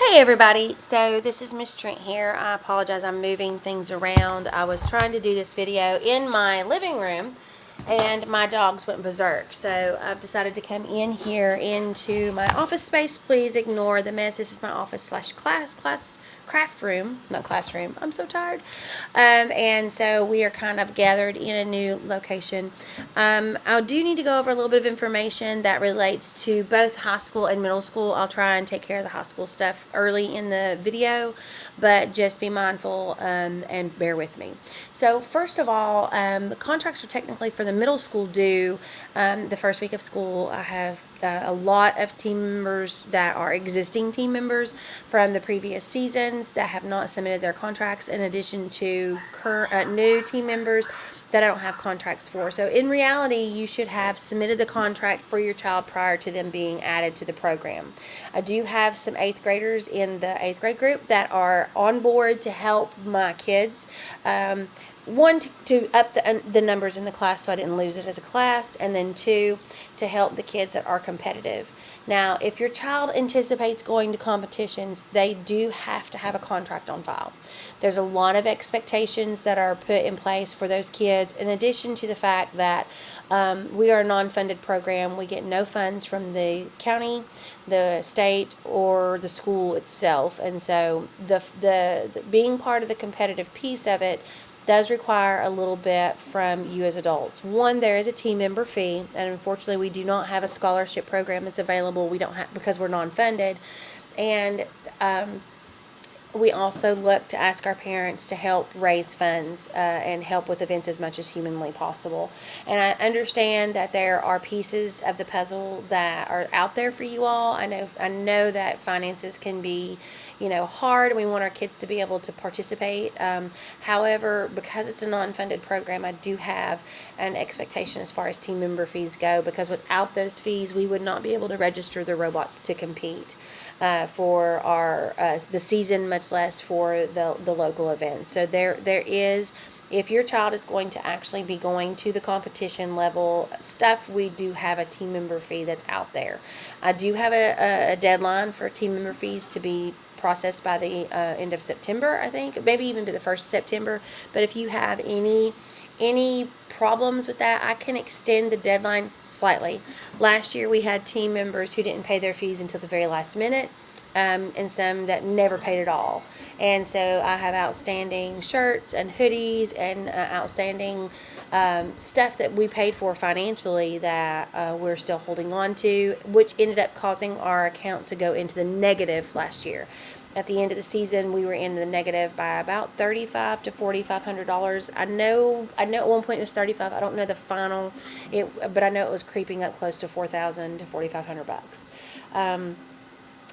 Hey everybody, so this is Miss Trent here. I apologize, I'm moving things around. I was trying to do this video in my living room and my dogs went berserk. So I've decided to come in here into my office space. Please ignore the mess. This is my office slash craft room, not classroom. I'm so tired. And so we are kind of gathered in a new location. I do need to go over a little bit of information that relates to both high school and middle school. I'll try and take care of the high school stuff early in the video, but just be mindful and bear with me. So first of all, the contracts are technically for the middle school due the first week of school. I have a lot of team members that are existing team members from the previous seasons that have not submitted their contracts, in addition to current new team members that I don't have contracts for. So in reality, you should have submitted the contract for your child prior to them being added to the program. I do have some 8th graders in the 8th grade group that are on board to help my kids. One, to up the numbers in the class so I didn't lose it as a class, and then 2, to help the kids that are competitive. Now, if your child anticipates going to competitions, they do have to have a contract on file. There's a lot of expectations that are put in place for those kids, in addition to the fact that we are a non-funded program. We get no funds from the county, the state, or the school itself, and so the being part of the competitive piece of it does require a little bit from you as adults. One, there is a team member fee, and unfortunately we do not have a scholarship program that's available. We don't have, because we're non-funded, and we also look to ask our parents to help raise funds and help with events as much as humanly possible. And I understand that there are pieces of the puzzle that are out there for you all. I know that finances can be, hard, and we want our kids to be able to participate. However, because it's a non-funded program, I do have an expectation as far as team member fees go, because without those fees, we would not be able to register the robots to compete for our the season, much less for the local events. So there is, if your child is going to actually be going to the competition level stuff, we do have a team member fee that's out there. I do have a deadline for team member fees to be processed by the end of September, I think, maybe even by the 1st of September. But if you have any problems with that, I can extend the deadline slightly. Last year we had team members who didn't pay their fees until the very last minute, and some that never paid at all. And so I have outstanding shirts and hoodies and outstanding stuff that we paid for financially that we're still holding on to, which ended up causing our account to go into the negative last year. At the end of the season, we were in the negative by about $3,500 to $4,500. I know at one point it was 35. I don't know the final, but I know it was creeping up close to $4,000 to $4,500.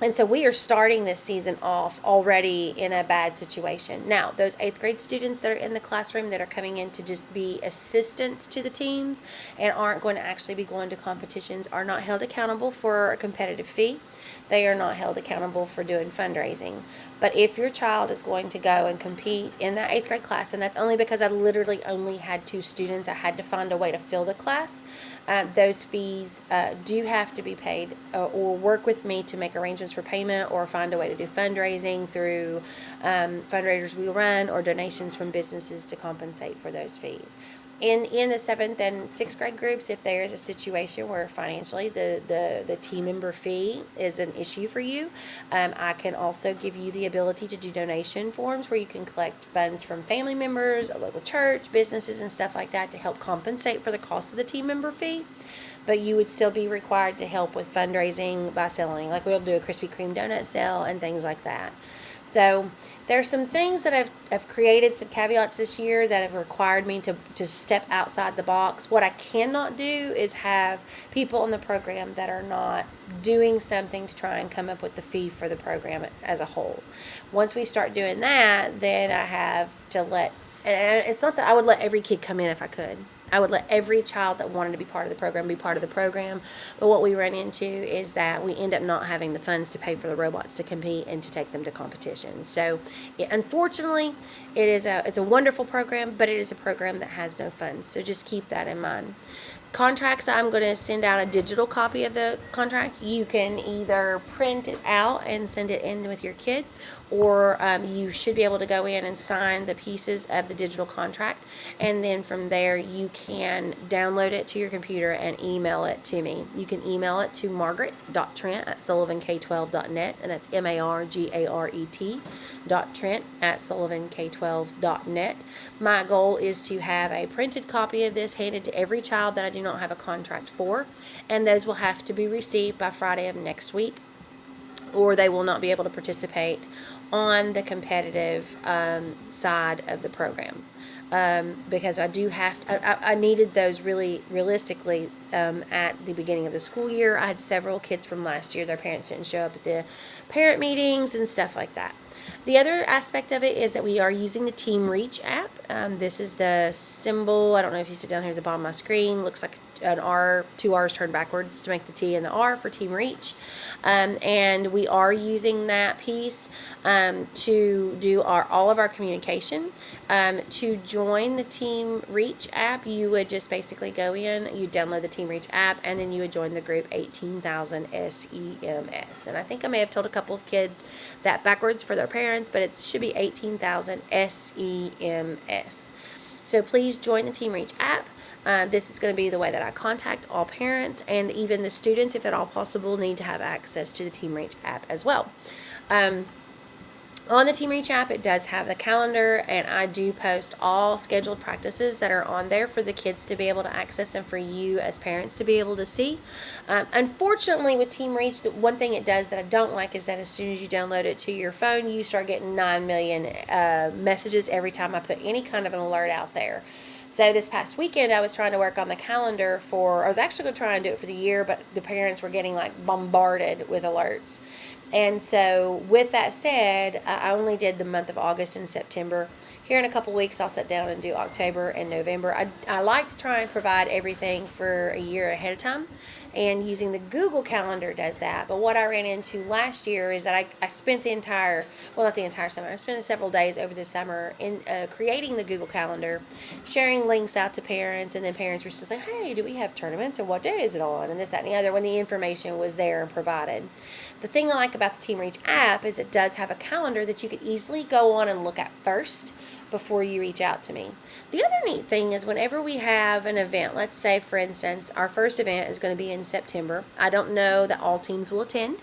And so we are starting this season off already in a bad situation. Now, those 8th grade students that are in the classroom that are coming in to just be assistants to the teams and aren't going to actually be going to competitions are not held accountable for a competitive fee. They are not held accountable for doing fundraising. But if your child is going to go and compete in that 8th grade class, and that's only because I literally only had 2 students, I had to find a way to fill the class, those fees do have to be paid, or work with me to make arrangements for payment, or find a way to do fundraising through fundraisers we run, or donations from businesses to compensate for those fees. In the 7th and 6th grade groups, if there is a situation where financially the team member fee is an issue for you, I can also give you the ability to do donation forms where you can collect funds from family members, a local church, businesses, and stuff like that to help compensate for the cost of the team member fee. But you would still be required to help with fundraising by selling, like we'll do a Krispy Kreme donut sale and things like that. So there's some things that I've created, some caveats this year that have required me to step outside the box. What I cannot do is have people in the program that are not doing something to try and come up with the fee for the program as a whole. Once we start doing that, then I have to and it's not that I would let every kid come in if I could. I would let every child that wanted to be part of the program be part of the program. But what we run into is that we end up not having the funds to pay for the robots to compete and to take them to competitions. So unfortunately, it's a wonderful program, but it is a program that has no funds. So just keep that in mind. contracts, I'm going to send out a digital copy of the contract. You can either print it out and send it in with your kid, or you should be able to go in and sign the pieces of the digital contract, and then from there you can download it to your computer and email it to me. You can email it to margaret.trent@sullivank12.net, and that's margaret.trent@sullivank12.net. My goal is to have a printed copy of this handed to every child that I do not have a contract for, and those will have to be received by Friday of next week, or they will not be able to participate on the competitive side of the program. Because I do have to, I needed those really realistically at the beginning of the school year. I had several kids from last year, their parents didn't show up at the parent meetings and stuff like that. The other aspect of it is that we are using the Team Reach app. This is the symbol. I don't know if you see down here at the bottom of my screen. Looks like an R, two R's turned backwards to make the T and the R for Team Reach. And we are using that piece to do all of our communication. To join the Team Reach app, you would just basically go in, you download the Team Reach app, and then you would join the group 18,000 SEMS. And I think I may have told a couple of kids that backwards for their parents, but it should be 18,000 SEMS. So please join the Team Reach app. This is going to be the way that I contact all parents, and even the students, if at all possible, need to have access to the Team Reach app as well. On the Team Reach app, it does have the calendar, and I do post all scheduled practices that are on there for the kids to be able to access and for you as parents to be able to see. Unfortunately, with Team Reach, the one thing it does that I don't like is that as soon as you download it to your phone, you start getting 9 million messages every time I put any kind of an alert out there. So this past weekend, I was trying to work on the calendar I was actually going to try and do it for the year, but the parents were getting like bombarded with alerts. And so with that said, I only did the month of August and September. Here in a couple weeks, I'll sit down and do October and November. I like to try and provide everything for a year ahead of time, and using the Google Calendar does that. But what I ran into last year is that I spent the entire, well, not the entire summer, I spent several days over the summer in creating the Google Calendar, sharing links out to parents, and then parents were just like, hey, do we have tournaments, or what day is it on, and this, that, and the other, when the information was there and provided. The thing I like about the Team Reach app is it does have a calendar that you could easily go on and look at first before you reach out to me. The other neat thing is whenever we have an event, let's say for instance our first event is going to be in September. I don't know that all teams will attend,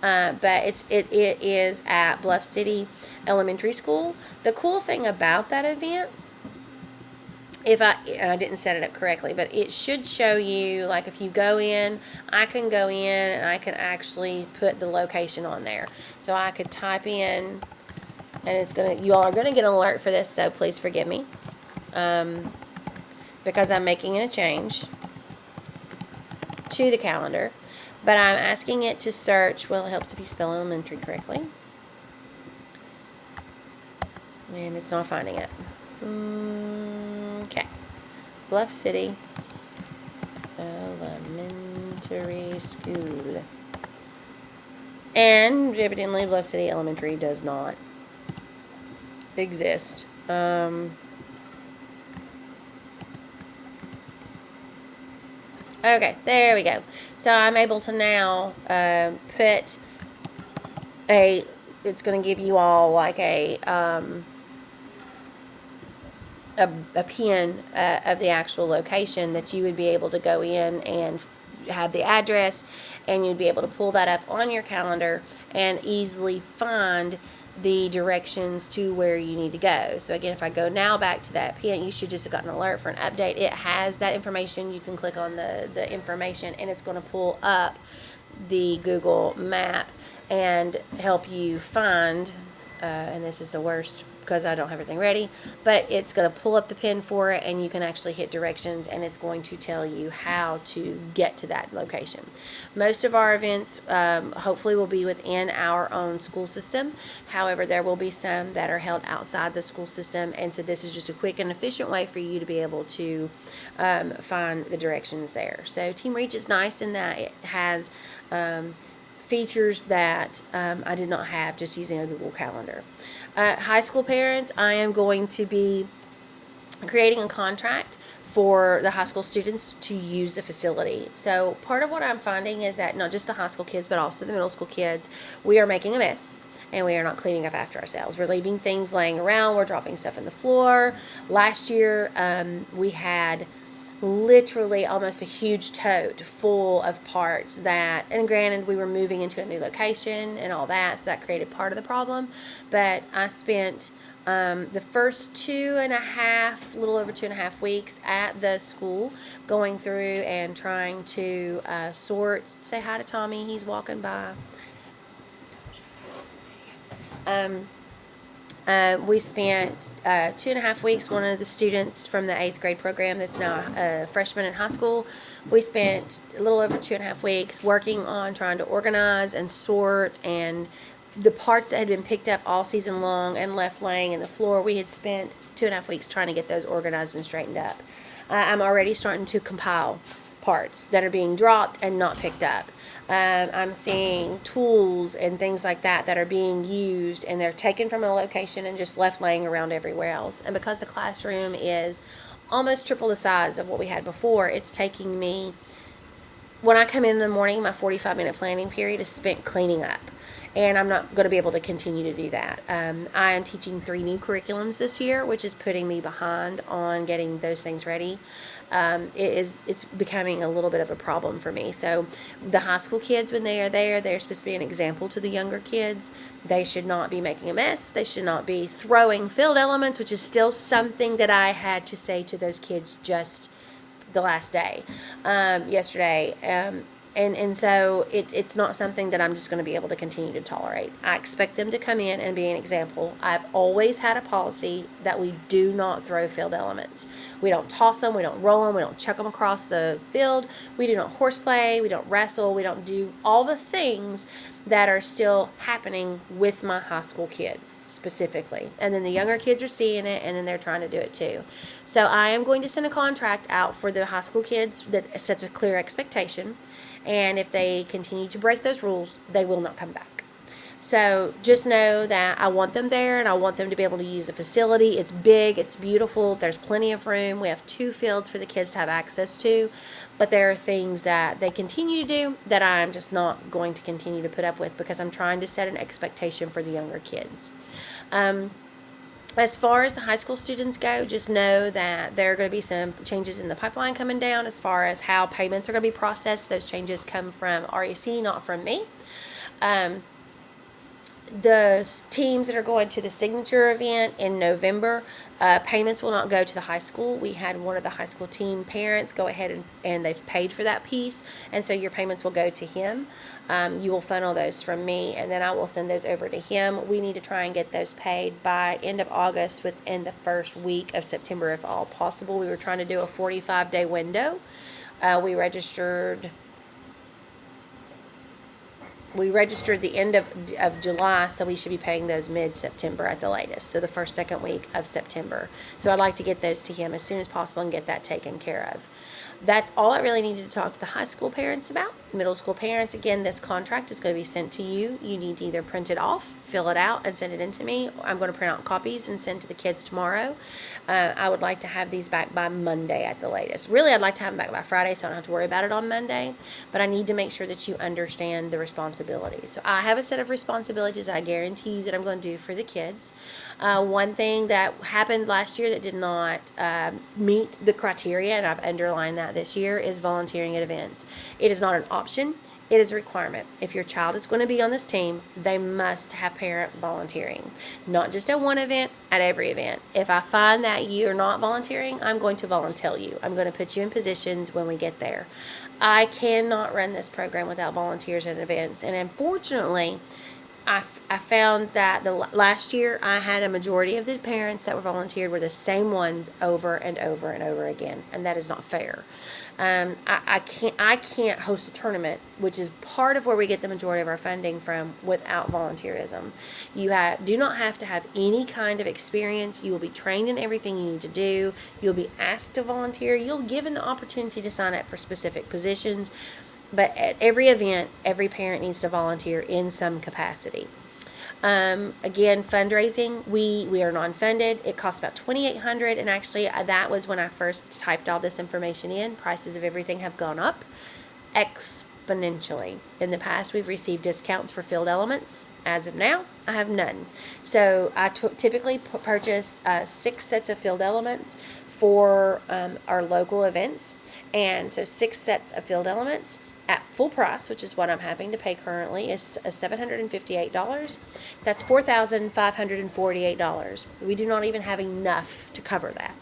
but it is at Bluff City Elementary School. The cool thing about that event, and I didn't set it up correctly, but it should show you, like if you go in, I can go in and I can actually put the location on there. So I could type in, and you all are gonna get an alert for this, so please forgive me, because I'm making a change to the calendar, but I'm asking it to search. Well, it helps if you spell elementary correctly, and it's not finding it. Okay, Bluff City Elementary School, and evidently Bluff City Elementary does not exist. Okay, there we go. So I'm able to now put it's going to give you all like a pin of the actual location that you would be able to go in and have the address, and you'd be able to pull that up on your calendar and easily find the directions to where you need to go. So again, if I go now back to that pin, you should just have gotten an alert for an update. It has that information. You can click on the information, and it's going to pull up the Google map and help you find, and this is the worst because I don't have everything ready, but it's going to pull up the pin for it, and you can actually hit directions, and it's going to tell you how to get to that location. Most of our events hopefully will be within our own school system. However, there will be some that are held outside the school system, and so this is just a quick and efficient way for you to be able to find the directions there. So Team Reach is nice in that it has features that I did not have just using a Google Calendar. High school parents, I am going to be creating a contract for the high school students to use the facility. So part of what I'm finding is that not just the high school kids, but also the middle school kids, we are making a mess and we are not cleaning up after ourselves. We're leaving things laying around. We're dropping stuff in the floor. Last year, we had literally almost a huge tote full of parts that, and granted, we were moving into a new location and all that, so that created part of the problem. But I spent the first 2.5, little over 2.5 weeks at the school, going through and trying to sort. Say hi to Tommy, he's walking by. We spent 2.5 weeks. One of the students from the 8th grade program that's now a freshman in high school, we spent a little over 2.5 weeks working on trying to organize and sort, and the parts that had been picked up all season long and left laying in the floor, we had spent 2.5 weeks trying to get those organized and straightened up. I'm already starting to compile parts that are being dropped and not picked up. I'm seeing tools and things like that that are being used, and they're taken from a location and just left laying around everywhere else. And because the classroom is almost triple the size of what we had before, it's taking me, when I come in the morning, my 45-minute planning period is spent cleaning up. And I'm not going to be able to continue to do that. I am teaching 3 new curriculums this year, which is putting me behind on getting those things ready. It's becoming a little bit of a problem for me. So the high school kids, when they are there, they're supposed to be an example to the younger kids. They should not be making a mess. They should not be throwing filled elements, which is still something that I had to say to those kids just the last day, yesterday. And so it's not something that I'm just going to be able to continue to tolerate. I expect them to come in and be an example. I've always had a policy that we do not throw field elements. We don't toss them, we don't roll them, we don't chuck them across the field, we do not horseplay, we don't wrestle, we don't do all the things that are still happening with my high school kids specifically. And then the younger kids are seeing it, and then they're trying to do it too. So I am going to send a contract out for the high school kids that sets a clear expectation. And if they continue to break those rules, they will not come back. So just know that I want them there, and I want them to be able to use the facility. It's big, it's beautiful, there's plenty of room. We have 2 fields for the kids to have access to, but there are things that they continue to do that I'm just not going to continue to put up with, because I'm trying to set an expectation for the younger kids. As far as the high school students go, just know that there are going to be some changes in the pipeline coming down as far as how payments are going to be processed. Those changes come from REC, not from me. The teams that are going to the signature event in November, payments will not go to the high school. We had one of the high school team parents go ahead and they've paid for that piece, and so your payments will go to him. You will funnel those from me, and then I will send those over to him. We need to try and get those paid by end of August, within the first week of September if all possible. We were trying to do a 45-day window. We registered the end of July, so we should be paying those mid-September at the latest, so the first, second week of September. So I'd like to get those to him as soon as possible and get that taken care of. That's all I really needed to talk to the high school parents about. Middle school parents, again, this contract is going to be sent to you. You need to either print it off, fill it out, and send it in to me. I'm going to print out copies and send to the kids tomorrow. I would like to have these back by Monday at the latest. Really, I'd like to have them back by Friday so I don't have to worry about it on Monday, but I need to make sure that you understand the responsibilities. So I have a set of responsibilities I guarantee you that I'm going to do for the kids. One thing that happened last year that did not meet the criteria, and I've underlined that this year, is volunteering at events. It is not an option. It is a requirement. If your child is going to be on this team, they must have parent volunteering. Not just at one event, at every event. If I find that you are not volunteering, I'm going to volunteer you. I'm going to put you in positions when we get there. I cannot run this program without volunteers at events. And unfortunately, I found that last year I had a majority of the parents that were volunteered were the same ones over and over and over again, and that is not fair. I can't host a tournament, which is part of where we get the majority of our funding from, without volunteerism. You do not have to have any kind of experience. You will be trained in everything you need to do. You'll be asked to volunteer. You'll be given the opportunity to sign up for specific positions. But at every event, every parent needs to volunteer in some capacity. Again, fundraising, we are non-funded. It costs about $2,800, and actually that was when I first typed all this information in. Prices of everything have gone up exponentially. In the past, we've received discounts for field elements. As of now, I have none. So I typically purchase 6 sets of field elements for our local events, and so 6 sets of field elements at full price, which is what I'm having to pay currently, is $758. That's $4,548. We do not even have enough to cover that.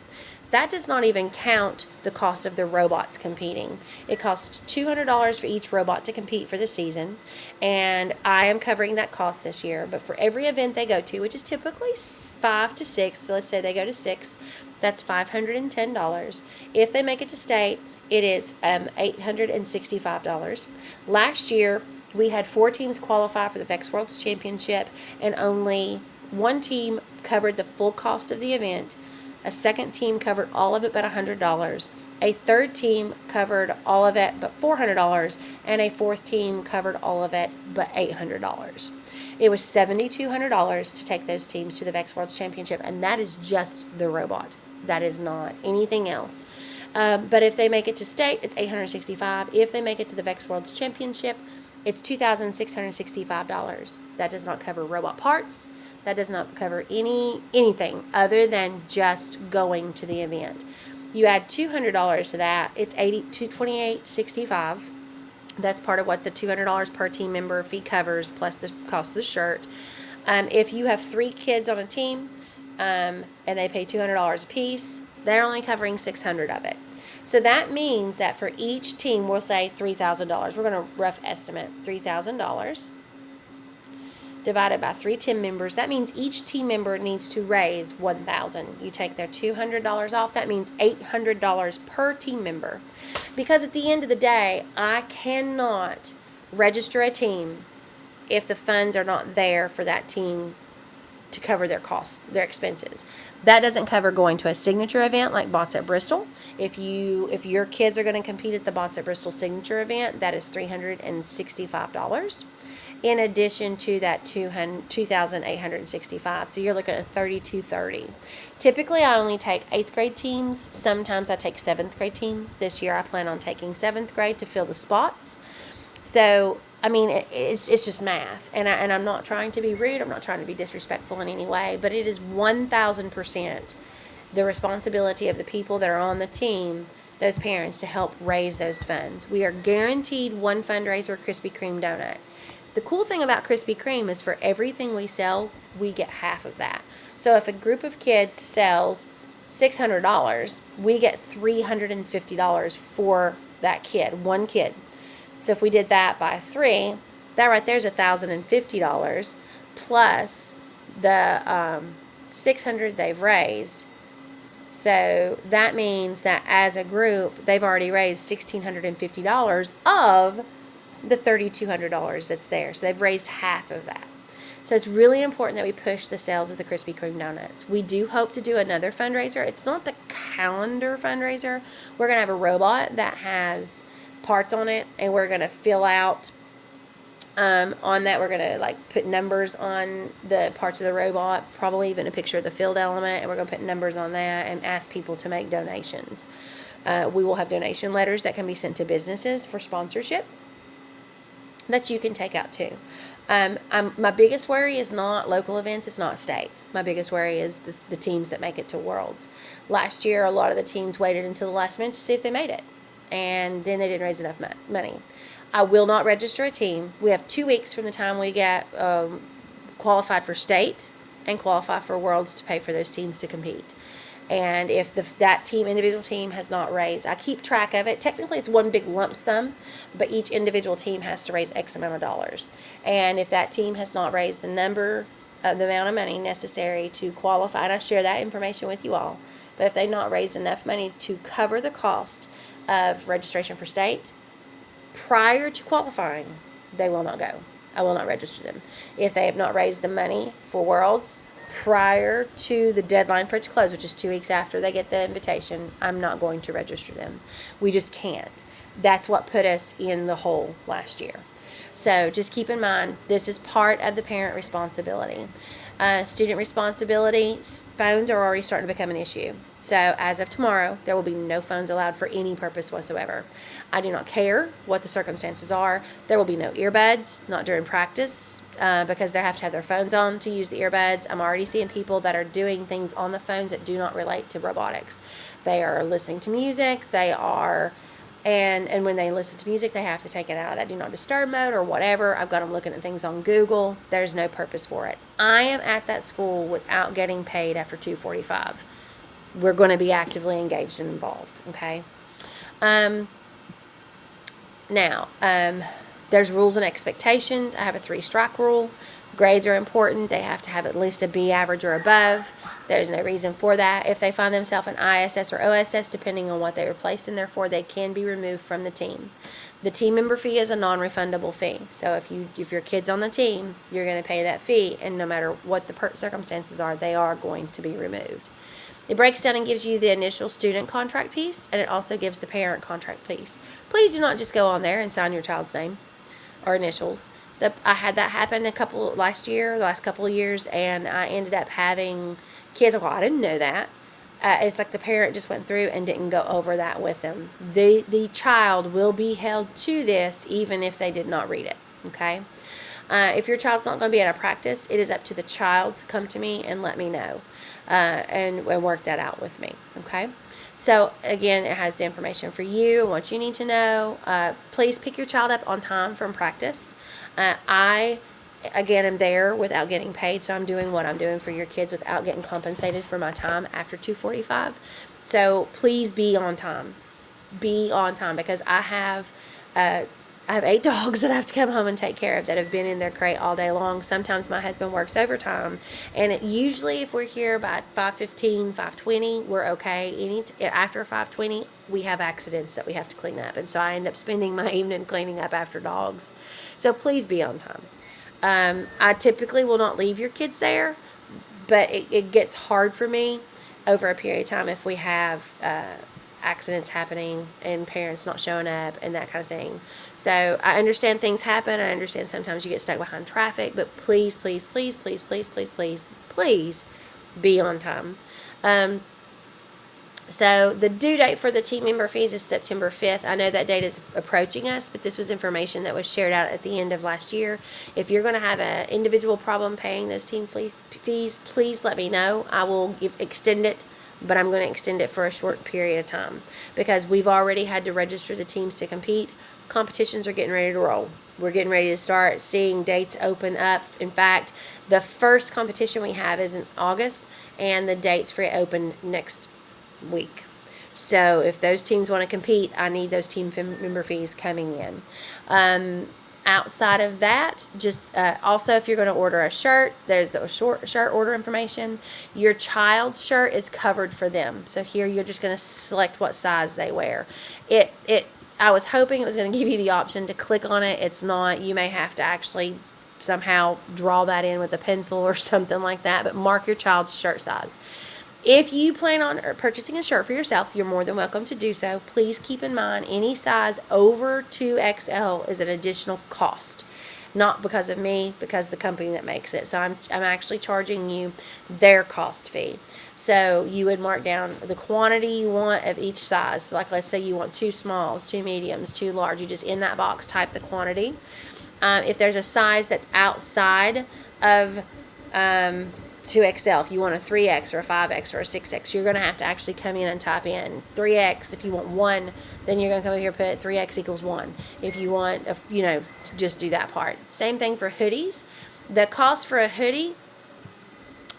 That does not even count the cost of the robots competing. It costs $200 for each robot to compete for the season, and I am covering that cost this year. But for every event they go to, which is typically 5 to 6, so let's say they go to 6, that's $510. If they make it to state, it is $865. Last year, we had 4 teams qualify for the Vex Worlds Championship, and only one team covered the full cost of the event. A second team covered all of it but $100. A third team covered all of it but $400, and a fourth team covered all of it but $800. It was $7,200 to take those teams to the Vex Worlds Championship, and that is just the robot. That is not anything else. But if they make it to state, it's $865. If they make it to the Vex Worlds Championship, it's $2,665. That does not cover robot parts. That does not cover anything other than just going to the event. You add $200 to that, it's $28.65. That's part of what the $200 per team member fee covers, plus the cost of the shirt. If you have 3 kids on a team, and they pay $200 a piece, they're only covering $600 of it. So that means that for each team, we'll say $3,000. We're going to rough estimate $3,000 divided by 3 team members. That means each team member needs to raise $1,000. You take their $200 off. That means $800 per team member. Because at the end of the day, I cannot register a team if the funds are not there for that team to cover their costs, their expenses. That doesn't cover going to a signature event like Bots at Bristol. If your kids are going to compete at the Bots at Bristol signature event, that is $365. In addition to that $2,865. So you're looking at $3,230. Typically, I only take 8th grade teams. Sometimes I take 7th grade teams. This year, I plan on taking 7th grade to fill the spots. So, I mean, it's just math. And I'm not trying to be rude. I'm not trying to be disrespectful in any way. But it is 1,000% the responsibility of the people that are on the team, those parents, to help raise those funds. We are guaranteed one fundraiser Krispy Kreme donut. The cool thing about Krispy Kreme is for everything we sell, we get half of that. So if a group of kids sells $600, we get $350 for that kid, one kid. So if we did that by 3, that right there is $1,050 plus the $600 they've raised. So that means that as a group, they've already raised $1,650 of the $3,200 that's there. So they've raised half of that. So it's really important that we push the sales of the Krispy Kreme donuts. We do hope to do another fundraiser. It's not the calendar fundraiser. We're going to have a robot that has parts on it, and we're going to fill out on that. We're going to put numbers on the parts of the robot, probably even a picture of the field element, and we're going to put numbers on that and ask people to make donations. We will have donation letters that can be sent to businesses for sponsorship that you can take out too. My biggest worry is not local events, it's not state. My biggest worry is the teams that make it to Worlds. Last year, a lot of the teams waited until the last minute to see if they made it, and then they didn't raise enough money. I will not register a team. We have 2 weeks from the time we get qualified for state and qualify for Worlds to pay for those teams to compete. And if that individual team has not raised, I keep track of it. Technically, it's one big lump sum, but each individual team has to raise X amount of dollars. And if that team has not raised the amount of money necessary to qualify, and I share that information with you all, but if they've not raised enough money to cover the cost of registration for state prior to qualifying, they will not go. I will not register them. If they have not raised the money for Worlds prior to the deadline for it to close, which is 2 weeks after they get the invitation, I'm not going to register them. We just can't. That's what put us in the hole last year. So just keep in mind, this is part of the parent responsibility. Student responsibility, phones are already starting to become an issue. So as of tomorrow, there will be no phones allowed for any purpose whatsoever. I do not care what the circumstances are. There will be no earbuds, not during practice, because they have to have their phones on to use the earbuds. I'm already seeing people that are doing things on the phones that do not relate to robotics. They are listening to music. And when they listen to music, they have to take it out of that do not disturb mode or whatever. I've got them looking at things on Google. There's no purpose for it. I am at that school without getting paid after 2:45. We're going to be actively engaged and involved, okay? Now, there's rules and expectations. I have a 3-strike rule. Grades are important. They have to have at least a B average or above. There's no reason for that. If they find themselves an ISS or OSS, depending on what they were placed in there for, they can be removed from the team. The team member fee is a non-refundable fee. So if your kid's on the team, you're going to pay that fee, and no matter what the circumstances are, they are going to be removed. It breaks down and gives you the initial student contract piece, and it also gives the parent contract piece. Please do not just go on there and sign your child's name or initials. I had that happen the last couple of years, and I ended up having kids. Well, I didn't know that. It's like the parent just went through and didn't go over that with them. The child will be held to this even if they did not read it, okay? If your child's not going to be at a practice, it is up to the child to come to me and let me know and work that out with me, okay? So, again, it has the information for you, what you need to know. Please pick your child up on time from practice. I, again, am there without getting paid, so I'm doing what I'm doing for your kids without getting compensated for my time after 2:45. So, please be on time. Be on time, because I have 8 dogs that I have to come home and take care of that have been in their crate all day long. Sometimes my husband works overtime, and usually if we're here by 5:15, 5:20, we're okay. After 5:20, we have accidents that we have to clean up, and so I end up spending my evening cleaning up after dogs. So please be on time. I typically will not leave your kids there, but it gets hard for me over a period of time if we have accidents happening and parents not showing up and that kind of thing. So I understand things happen. I understand sometimes you get stuck behind traffic, but please, please, please, please, please, please, please, please be on time. So the due date for the team member fees is September 5th. I know that date is approaching us, but this was information that was shared out at the end of last year. If you're going to have an individual problem paying those team fees, please let me know. I will extend it, but I'm going to extend it for a short period of time because we've already had to register the teams to compete. Competitions are getting ready to roll. We're getting ready to start seeing dates open up. In fact, the first competition we have is in August, and the dates for it open next week. So if those teams want to compete, I need those team member fees coming in. Outside of that, just also if you're going to order a shirt, there's the shirt order information. Your child's shirt is covered for them. So here you're just going to select what size they wear. I was hoping it was going to give you the option to click on it. It's not. You may have to actually somehow draw that in with a pencil or something like that, but mark your child's shirt size. If you plan on purchasing a shirt for yourself, you're more than welcome to do so. Please keep in mind any size over 2XL is an additional cost. Not because of me, because of the company that makes it. So I'm actually charging you their cost fee. So you would mark down the quantity you want of each size. So like let's say you want 2 smalls, 2 mediums, 2 large. You just in that box type the quantity. If there's a size that's outside of 2XL, if you want a 3X or a 5X or a 6X, you're going to have to actually come in and type in 3X. If you want 1, then you're going to come over here and put 3X equals 1. If you want, just do that part. Same thing for hoodies. The cost for a hoodie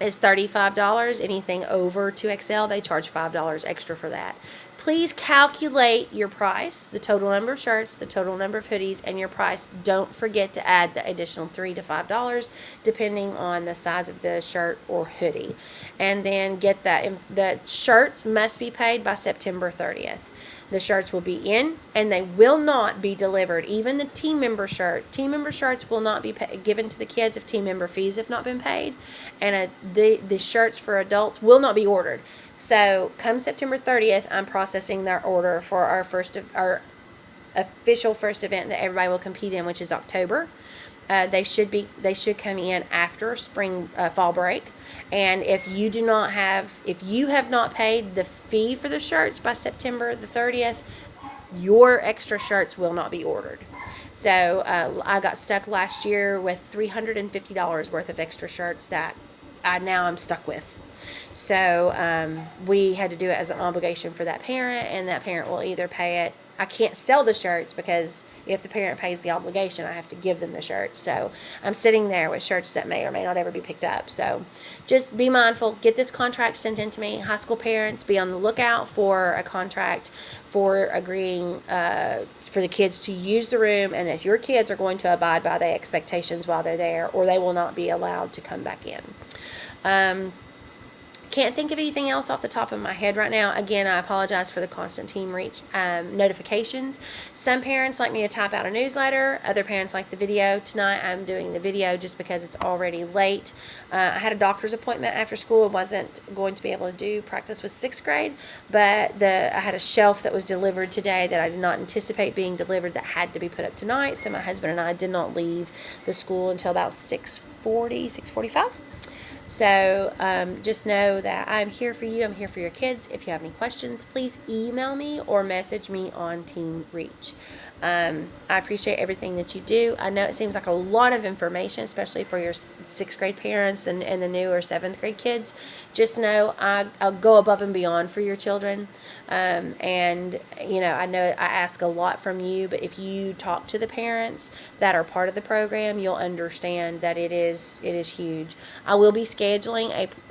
is $35. Anything over 2XL, they charge $5 extra for that. Please calculate your price, the total number of shirts, the total number of hoodies, and your price. Don't forget to add the additional $3 to $5 depending on the size of the shirt or hoodie. And then get that. The shirts must be paid by September 30th. The shirts will be in, and they will not be delivered. Even the team member shirt. Team member shirts will not be given to the kids if team member fees have not been paid. And the shirts for adults will not be ordered. So come September 30th, I'm processing their order for our official first event that everybody will compete in, which is October. They should come in after spring fall break. And if you have not paid the fee for the shirts by September the 30th, your extra shirts will not be ordered. So I got stuck last year with $350 worth of extra shirts that I'm stuck with. So we had to do it as an obligation for that parent, and that parent will either pay it. I can't sell the shirts because if the parent pays the obligation, I have to give them the shirts. So I'm sitting there with shirts that may or may not ever be picked up. So just be mindful. Get this contract sent in to me. High school parents, be on the lookout for a contract for agreeing for the kids to use the room, and that your kids are going to abide by the expectations while they're there, or they will not be allowed to come back in. Can't think of anything else off the top of my head right now. Again, I apologize for the constant team reach notifications. Some parents like me to type out a newsletter. Other parents like the video. Tonight I'm doing the video just because it's already late. I had a doctor's appointment after school. I wasn't going to be able to do practice with 6th grade, but I had a shelf that was delivered today that I did not anticipate being delivered that had to be put up tonight. So my husband and I did not leave the school until about 6:40, 6:45. So just know that I'm here for you. I'm here for your kids. If you have any questions, please email me or message me on Team Reach. I appreciate everything that you do. I know it seems like a lot of information, especially for your 6th grade parents and the newer 7th grade kids. Just know I'll go above and beyond for your children. And, I know I ask a lot from you, but if you talk to the parents that are part of the program, you'll understand that it is huge. I will be scheduling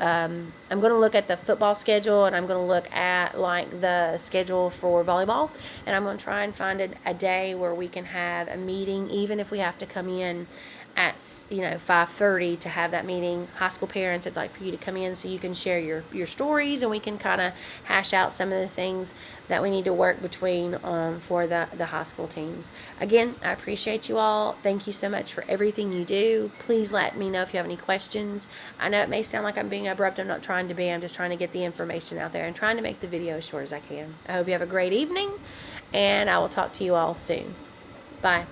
I'm going to look at the football schedule, and I'm going to look at like the schedule for volleyball, and I'm going to try and find a day where we can have a meeting, even if we have to come in at 5:30 to have that meeting. High school parents, I'd like for you to come in so you can share your stories, and we can kind of hash out some of the things that we need to work between for the high school teams. Again, I appreciate you all. Thank you so much for everything you do. Please let me know if you have any questions. I know it may sound like I'm being abrupt. I'm not trying to be. I'm just trying to get the information out there and trying to make the video as short as I can. I hope you have a great evening, and I will talk to you all soon. Bye.